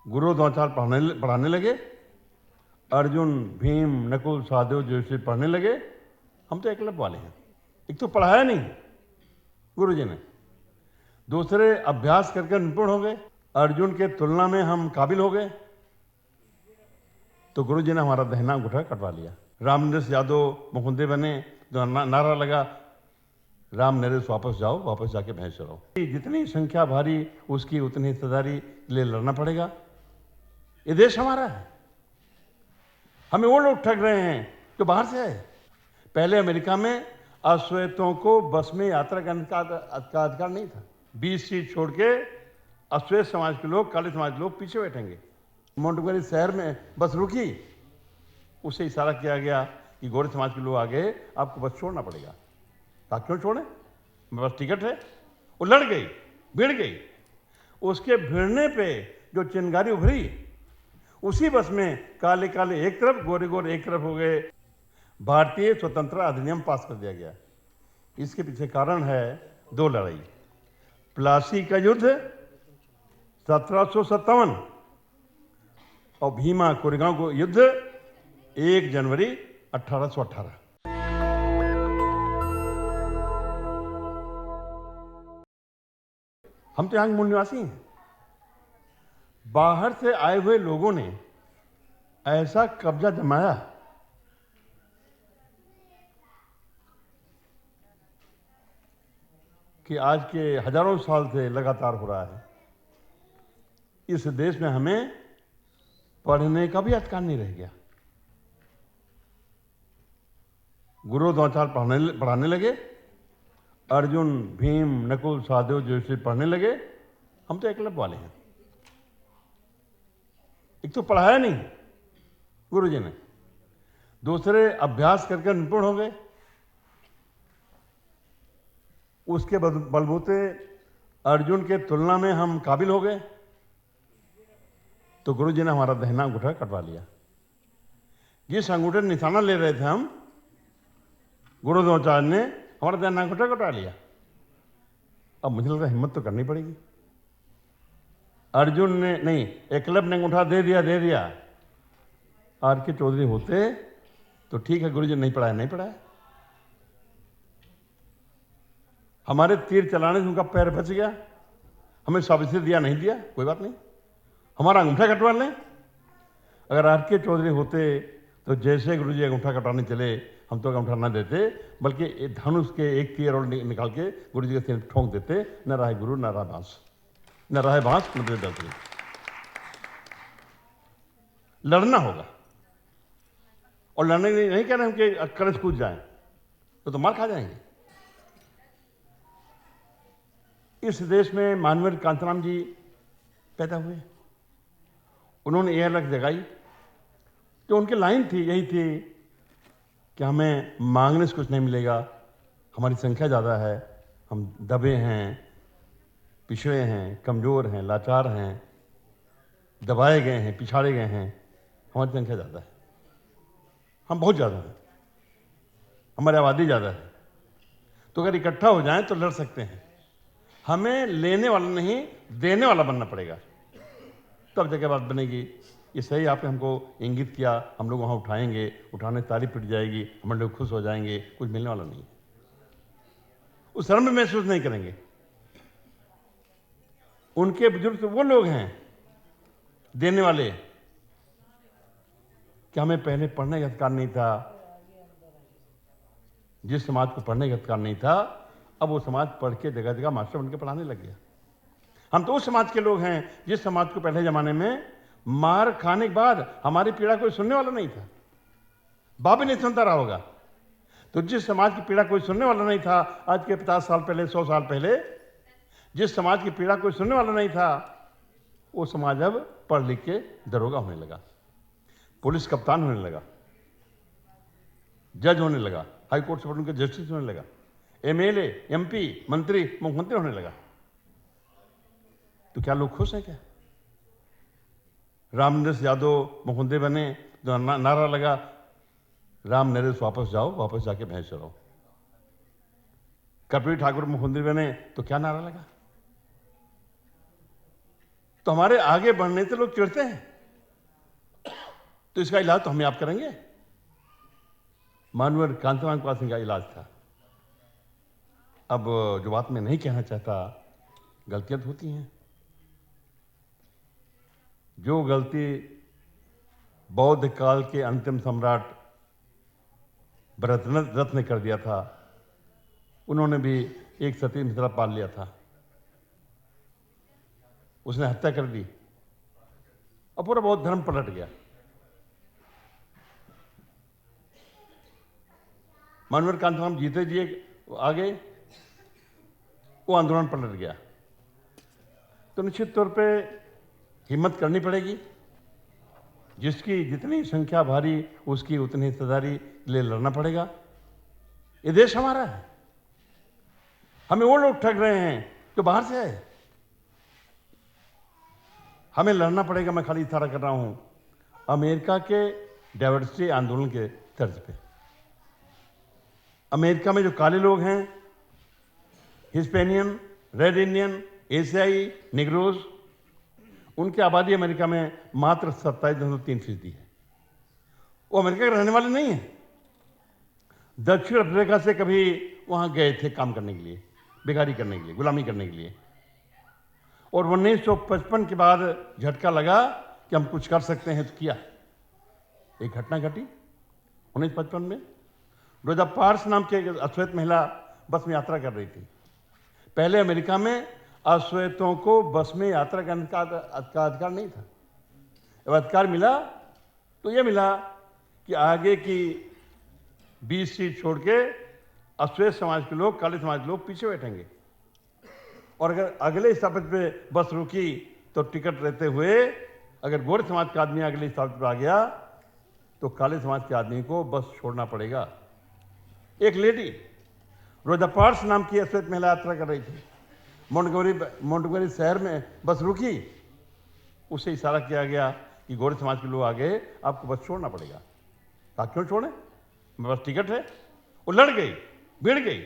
गुरु द्रोणाचार्य पढ़ाने लगे, अर्जुन भीम नकुल सहदेव जैसे पढ़ने लगे। हम तो एकलव्य वाले हैं। एक तो पढ़ाया नहीं गुरु जी ने, दूसरे अभ्यास करके निपुण हो गए, अर्जुन के तुलना में हम काबिल हो गए, तो गुरु जी ने हमारा दहिना अंगूठा कटवा लिया। रामनरेश यादव मुकुंदे बने, तो नारा लगा, राम नरेश वापस जाओ, वापस जाके भैंस चढ़ाओ। जितनी संख्या भारी उसकी उतनी हिस्सेदारी के लिए लड़ना पड़ेगा। ये देश हमारा है। हमें वो लोग ठग रहे हैं जो बाहर से आए। पहले अमेरिका में अश्वेतों को बस में यात्रा करने का अधिकार नहीं था। 20 सीट छोड़ के अश्वेत समाज के लोग, काले समाज के लोग पीछे बैठेंगे। मोंटगोमरी शहर में बस रुकी, उससे इशारा किया गया कि गोरे समाज के लोग आगे, आपको बस छोड़ना पड़ेगा। कहा क्यों छोड़े, मेरे पास टिकट है। वो लड़ गई, भिड़ गई। उसके भिड़ने पे जो चिंगारी उभरी, उसी बस में काले काले एक तरफ, गोरे गोरे एक तरफ हो गए। भारतीय स्वतंत्रता अधिनियम पास कर दिया गया। इसके पीछे कारण है 2 लड़ाई। प्लासी का युद्ध 1757 और भीमा कोरेगांव को युद्ध 1 जनवरी 1818। हम तो यहाँ के मूल निवासी हैं। बाहर से आए हुए लोगों ने ऐसा कब्जा जमाया कि आज के हजारों साल से लगातार हो रहा है। इस देश में हमें पढ़ने का भी अधिकार नहीं रह गया। गुरु द्रोणाचार्य पढ़ाने लगे, अर्जुन भीम नकुल सहदेव जैसे पढ़ने लगे। हम तो एकलव्य वाले हैं। एक तो पढ़ाया नहीं गुरु जी ने, दूसरे अभ्यास करके निपुण हो गए। उसके बलबूते अर्जुन के तुलना में हम काबिल हो गए, तो गुरु जी ने हमारा दहिना अंगूठा कटवा लिया। जिस अंगूठे निशाना ले रहे थे हम, गुरु द्रोणाचार्य ने हमारा दहिना अंगूठा कटवा लिया। अब मुझे लग रहा है हिम्मत तो करनी पड़ेगी। अर्जुन ने नहीं, एकलव्य ने अंगूठा दे दिया। आर के चौधरी होते तो ठीक है, गुरु जी नहीं पढ़ाया। हमारे तीर चलाने से उनका पैर बच गया, हमें साबित नहीं दिया, कोई बात नहीं, हमारा अंगूठा कटवा लें। अगर आर के चौधरी होते तो जैसे गुरु जी अंगूठा कटवाने चले, हम तो अंगूठा ना देते, बल्कि धनुष के एक तीर और निकाल के गुरु जी के सिर ठोंक देते। न रहा गुरु, न रहा बांस, न रहा बांस, न रहे दर्द। लड़ना होगा, और लड़ने के लिए नहीं कह रहे हम कि कलश कूद जाएं, तो मार खा जाएंगे। इस देश में मानवीय कांतराम जी पैदा हुए। उन्होंने यह अलग जगाई, जो उनकी लाइन थी यही थी कि हमें मांगने से कुछ नहीं मिलेगा, हमारी संख्या ज़्यादा है, हम दबे हैं, पिछड़े हैं, कमज़ोर हैं, लाचार हैं, दबाए गए हैं, पिछाड़े गए हैं, हमारी संख्या ज़्यादा है, हम बहुत ज़्यादा हैं, हमारी आबादी ज़्यादा है। तो अगर इकट्ठा हो जाएं तो लड़ सकते हैं। हमें लेने वाला नहीं, देने वाला बनना पड़ेगा, तब जगह बात बनेगी। ये सही आपने हमको इंगित किया, हम लोग वहाँ उठाएंगे, उठाने से ताली पिट जाएगी, हम लोग खुश हो जाएंगे, कुछ मिलने वाला नहीं। उस शर्म में महसूस नहीं करेंगे। उनके बुजुर्ग तो वो लोग हैं देने वाले कि हमें पहले पढ़ने का अधिकार नहीं था। जिस समाज को पढ़ने का अधिकार नहीं था, अब वो समाज पढ़ के जगह जगह मास्टर बनकर पढ़ाने लग गया। हम तो उस समाज के लोग हैं जिस समाज को पहले जमाने में मार खाने के बाद हमारी पीड़ा कोई सुनने वाला नहीं था। बाप भी नहीं सुनता रहा होगा। तो जिस समाज की पीड़ा कोई सुनने वाला नहीं था, आज के 50 साल पहले, 100 साल पहले, जिस समाज की पीड़ा कोई सुनने वाला नहीं था, वो समाज अब पढ़ लिख के दरोगा होने लगा, पुलिस कप्तान होने लगा, जज होने लगा, हाई कोर्ट सुप्रीम कोर्ट के जस्टिस होने लगा, एमएलए, एमपी, मंत्री, मुख्यमंत्री होने लगा। तो क्या लोग खुश हैं क्या? रामनरेश यादव मुकुंदे बने, तो नारा लगा, राम नरेश वापस जाओ, वापस जाके भैंस चढ़ाओ। कर्पूरी ठाकुर मुकुंदे बने तो क्या नारा लगा? तो हमारे आगे बढ़ने से लोग चिढ़ते हैं। तो इसका इलाज तो हम आप करेंगे। मानवर कांतिलाल कुमार सिंह का इलाज था। अब जो बात मैं नहीं कहना चाहता, गलतियां तो होती हैं। जो गलती बौद्ध काल के अंतिम सम्राट भरतरथ ने कर दिया था, उन्होंने भी एक सती मिथिला पाल लिया था। उसने हत्या कर दी और पूरा बौद्ध धर्म पलट गया। मानवर कांतिलाल जीते जी आगे वो आंदोलन पलट गया। तो निश्चित तौर पे हिम्मत करनी पड़ेगी। जिसकी जितनी संख्या भारी, उसकी उतनी हिस्सेदारी ले लड़ना पड़ेगा। ये देश हमारा है। हमें वो लोग ठग रहे हैं जो बाहर से आए। हमें लड़ना पड़ेगा। मैं खाली इशारा कर रहा हूं अमेरिका के डाइवर्सिटी आंदोलन के तर्ज पे। अमेरिका में जो काले लोग हैं, हिस्पैनियन, रेड इंडियन, एशियाई, निग्रोज, उनकी आबादी अमेरिका में मात्र 27.3% है। वो अमेरिका के रहने वाले नहीं हैं। दक्षिण अफ्रीका से कभी वहां गए थे काम करने के लिए, बेकारी करने के लिए, गुलामी करने के लिए। और 1955 के बाद झटका लगा कि हम कुछ कर सकते हैं, तो किया। एक घटना घटी 1955 में। रोजा पार्क्स नाम की एक अश्वेत महिला बस में यात्रा कर रही थी। पहले अमेरिका में अश्वेतों को बस में यात्रा करने का अधिकार नहीं था। जब अधिकार मिला तो यह मिला कि आगे की 20 सीट छोड़ के अश्वेत समाज के लोग, काले समाज के लोग पीछे बैठेंगे। और अगर अगले स्टॉपेज पे बस रुकी तो टिकट रहते हुए अगर गोरे समाज का आदमी अगले स्टॉपेज पर आ गया तो काले समाज के आदमी को बस छोड़ना पड़ेगा। एक लेडी रोजा पार्क्स नाम की अश्वेत महिला यात्रा कर रही थी। मोंटगोमरी शहर में बस रुकी, उसे इशारा किया गया कि गोरे समाज के लोग आगे, आपको बस छोड़ना पड़ेगा। कहा क्यों छोड़े, मेरे पास टिकट है। वो लड़ गई, भिड़ गई।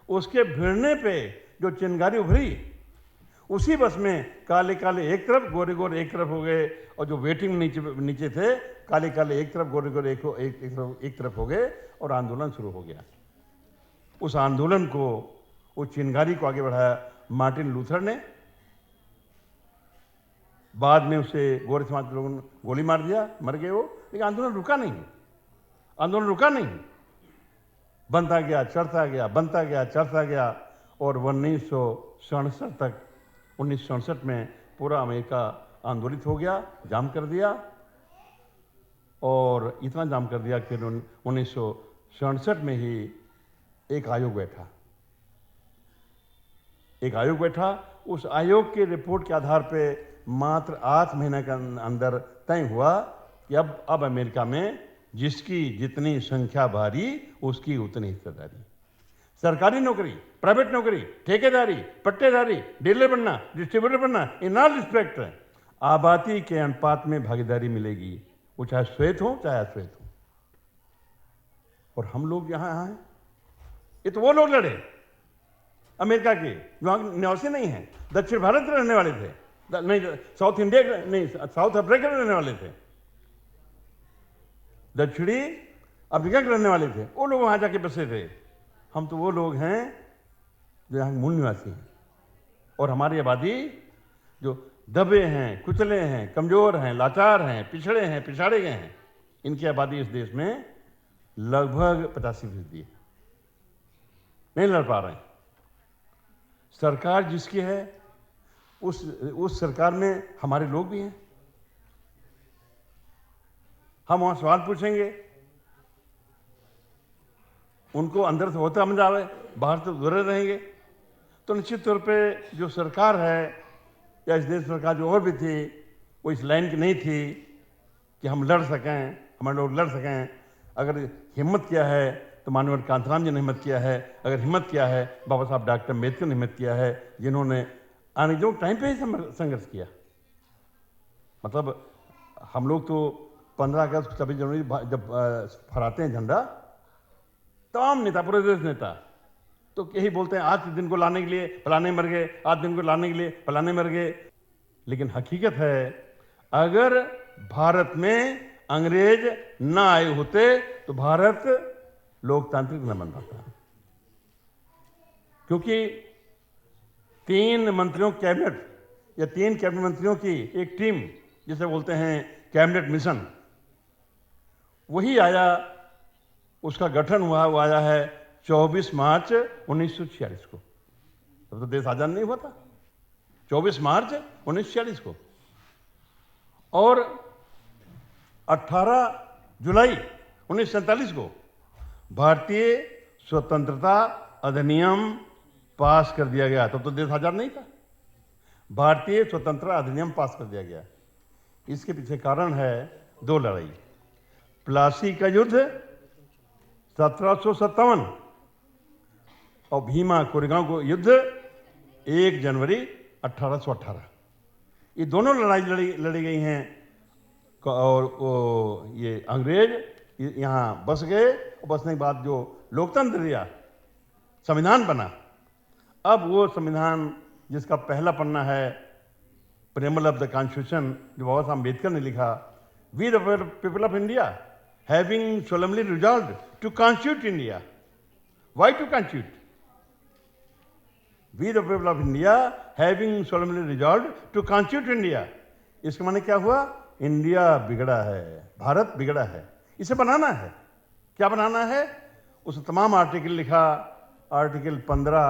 उसके भिड़ने पे जो चिंगारी उभरी, उसी बस में काले काले एक तरफ, गोरे गोरे एक तरफ हो गए। और जो वेटिंग नीचे थे, काले काले एक तरफ, गोरे गोरे एक तरफ हो गए और आंदोलन शुरू हो गया। उस आंदोलन को, उस चिंगारी को आगे बढ़ाया मार्टिन लूथर ने। बाद में उसे गोरे समाज के लोगों ने गोली मार दिया, मर गए वो। लेकिन आंदोलन रुका नहीं, आंदोलन रुका नहीं। बनता गया, चढ़ता गया, बनता गया, चढ़ता गया। और 1967 तक, 1967 में पूरा अमेरिका आंदोलित हो गया, जाम कर दिया। और इतना जाम कर दिया कि 1967 में ही एक आयोग बैठा। एक आयोग बैठा। उस आयोग की रिपोर्ट के आधार पे मात्र 8 महीने के अंदर तय हुआ कि अब अमेरिका में जिसकी जितनी संख्या भारी, उसकी उतनी हिस्सेदारी। सरकारी नौकरी, प्राइवेट नौकरी, ठेकेदारी, पट्टेदारी, डीलर बनना, डिस्ट्रीब्यूटर बनना, इन ऑल रिस्पेक्ट आबादी के अनुपात में भागीदारी मिलेगी, वो चाहे श्वेत हो चाहे अश्वेत हो। और हम लोग यहां हैं। ये तो वो लोग लड़े अमेरिका के जो निवासी नहीं है, दक्षिण भारत के रहने वाले थे, नहीं साउथ इंडिया नहीं, साउथ अफ्रीका के रहने वाले थे, दक्षिणी अफ्रीका के रहने वाले थे। वो लोग वहां जाके बसे थे। हम तो वो लोग हैं जो यहाँ मूल निवासी हैं। और हमारी आबादी जो दबे हैं, कुचले हैं, कमजोर हैं, लाचार हैं, पिछड़े हैं, पिछाड़े गए हैं, इनकी आबादी इस देश में लगभग 85% है। नहीं लड़ पा रहे हैं। सरकार जिसकी है, उस सरकार में हमारे लोग भी हैं। हम वहां सवाल पूछेंगे, उनको अंदर से होता समझ आवे, बाहर से दूर रहेंगे। तो निश्चित तौर पे जो सरकार है या इस देश सरकार जो और भी थी, वो इस लाइन की नहीं थी कि हम लड़ सकें, हमारे लोग लड़ सकें। अगर हिम्मत किया है तो मानवर कांतिलाल जी ने हिम्मत किया है। अगर हिम्मत किया है बाबा साहब डॉक्टर अम्बेडकर ने हिम्मत किया है, जिन्होंने आने जो टाइम पे ही संघर्ष किया। मतलब हम लोग तो 15 अगस्त 26 जनवरी जब फहराते हैं झंडा, तमाम नेता, पूरे देश नेता तो यही बोलते हैं, आज के दिन को लाने के लिए फलाने मर गए, आज दिन को लाने के लिए फलाने मर गए। लेकिन हकीकत है अगर भारत में अंग्रेज न आए होते तो भारत लोकतांत्रिक न बन पाता, क्योंकि 3 मंत्रियों कैबिनेट या 3 कैबिनेट मंत्रियों की एक टीम जिसे बोलते हैं कैबिनेट मिशन, वही आया, उसका गठन हुआ, वो आया है 24 मार्च 1946 को। तब तो देश आजाद नहीं हुआ था, 24 मार्च 1946 को। और 18 जुलाई 1947 को भारतीय स्वतंत्रता अधिनियम पास कर दिया गया। तब तो देश आजाद नहीं था, भारतीय स्वतंत्रता अधिनियम पास कर दिया गया। इसके पीछे कारण है 2 लड़ाई, प्लासी का युद्ध 1757 और भीमा कोरेगांव को युद्ध 1 जनवरी 1818। ये दोनों लड़ाई लड़ी गई हैं और ये अंग्रेज यहाँ बस गए और बसने के बाद जो लोकतंत्र दिया, संविधान बना। अब वो संविधान जिसका पहला पन्ना है प्रेमल ऑफ द कॉन्स्टिट्यूशन, जो बाबा साहब अम्बेडकर ने लिखा, we the people of India having solemnly resolved to constitute India. Why to constitute? We the people of India having solemnly resolved to constitute India. इसका माने क्या हुआ? इंडिया बिगड़ा है, भारत बिगड़ा है, इसे बनाना है। क्या बनाना है? उस तमाम आर्टिकल लिखा, article 15,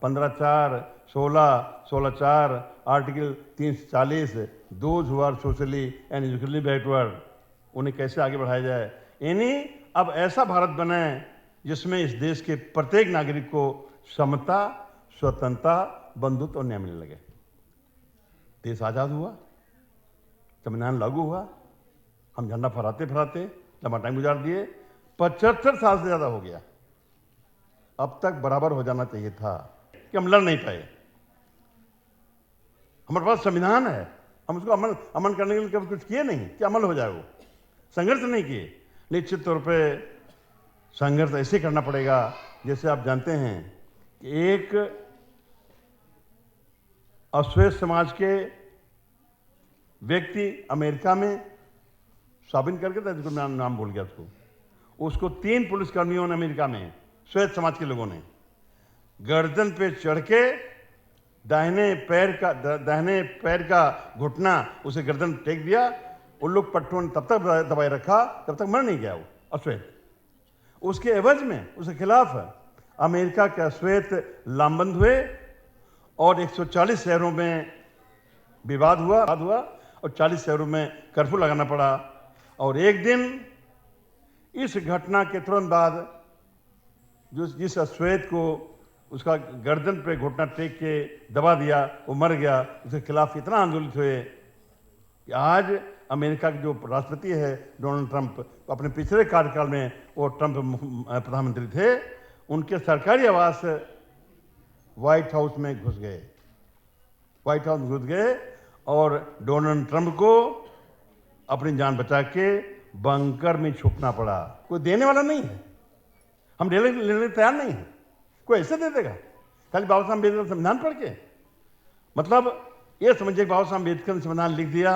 15(4), 16, 16(4), article 340, those who are socially and economically backward, उन्हें कैसे आगे बढ़ाया जाए। यानी अब ऐसा भारत बने जिसमें इस देश के प्रत्येक नागरिक को समता, स्वतंत्रता, बंधुत्व और न्याय मिलने लगे। देश आजाद हुआ, संविधान लागू हुआ, हम झंडा फहराते फहराते लंबा टाइम गुजार दिए, 75 साल से ज्यादा हो गया। अब तक बराबर हो जाना चाहिए था कि हम लड़ नहीं पाए। हमारे पास संविधान है, हम उसको अमल करने के लिए कभी कुछ किए नहीं कि अमल हो जाए, वो संघर्ष नहीं किए। निश्चित तौर पे संघर्ष ऐसे करना पड़ेगा जैसे आप जानते हैं कि एक अश्वेत समाज के व्यक्ति अमेरिका में साबिन करके था, जिसको नाम भूल गया उसको 3 पुलिसकर्मियों ने अमेरिका में, श्वेत समाज के लोगों ने गर्दन पे चढ़ के दाहिने पैर का घुटना उसे गर्दन टेक दिया। उन लोग पट्टों ने तब तक दबाए रखा तब तक मर नहीं गया वो अश्वेत। उसके एवज में उसके खिलाफ अमेरिका के अश्वेत लामबंद हुए और 140 शहरों में विवाद हुआ और 40 शहरों में कर्फ्यू लगाना पड़ा। और एक दिन इस घटना के तुरंत बाद जिस अश्वेत को उसका गर्दन पे घुटना टेक के दबा दिया, वो मर गया। उसके खिलाफ इतना आंदोलित हुए कि आज अमेरिका के जो राष्ट्रपति है डोनाल्ड ट्रंप, अपने पिछले कार्यकाल में वो ट्रंप प्रधानमंत्री थे, उनके सरकारी आवास व्हाइट हाउस में घुस गए और डोनाल्ड ट्रंप को अपनी जान बचा के बंकर में छुपना पड़ा। कोई देने वाला नहीं है, हम लेने तैयार नहीं है, कोई ऐसे दे देगा खाली बाबा साहब अम्बेडकर संविधान पढ़ के। मतलब ये समझिए बाबा साहब अम्बेडकर ने संविधान लिख दिया,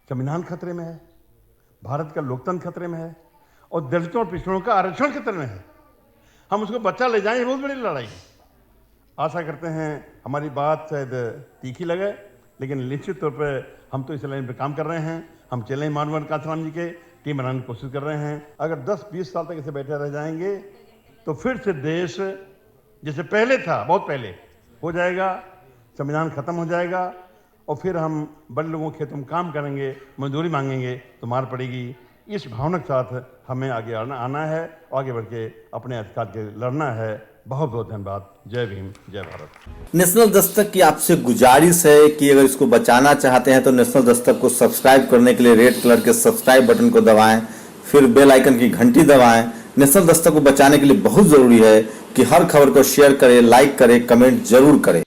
संविधान खतरे में है, भारत का लोकतंत्र खतरे में है और दलितों और पिछड़ों का आरक्षण खतरे में है। हम उसको बच्चा ले जाएं, बहुत बड़ी लड़ाई। आशा करते हैं हमारी बात शायद तीखी लगे, लेकिन निश्चित तौर पर हम तो इस लाइन पर काम कर रहे हैं। हम चैलेंज मानवर कांताराम जी के टीम बनाने की कोशिश कर रहे हैं। अगर 10-20 साल तक इसे बैठे रह जाएंगे तो फिर से देश जैसे पहले था, बहुत पहले हो जाएगा, संविधान खत्म हो जाएगा और फिर हम बड़े लोगों के खेतों में काम करेंगे, मजदूरी मांगेंगे तो मार पड़ेगी। इस भावना के साथ हमें आगे आना है, आगे बढ़ के अपने अधिकार के लड़ना है। बहुत बहुत धन्यवाद। जय भीम, जय भारत। नेशनल दस्तक की आपसे गुजारिश है कि अगर इसको बचाना चाहते हैं तो नेशनल दस्तक को सब्सक्राइब करने के लिए रेड कलर के सब्सक्राइब बटन को दबाएं, फिर बेल आइकन की घंटी दबाएं। नेशनल दस्तक को बचाने के लिए बहुत जरूरी है कि हर खबर को शेयर करें, लाइक करें, कमेंट जरूर करें।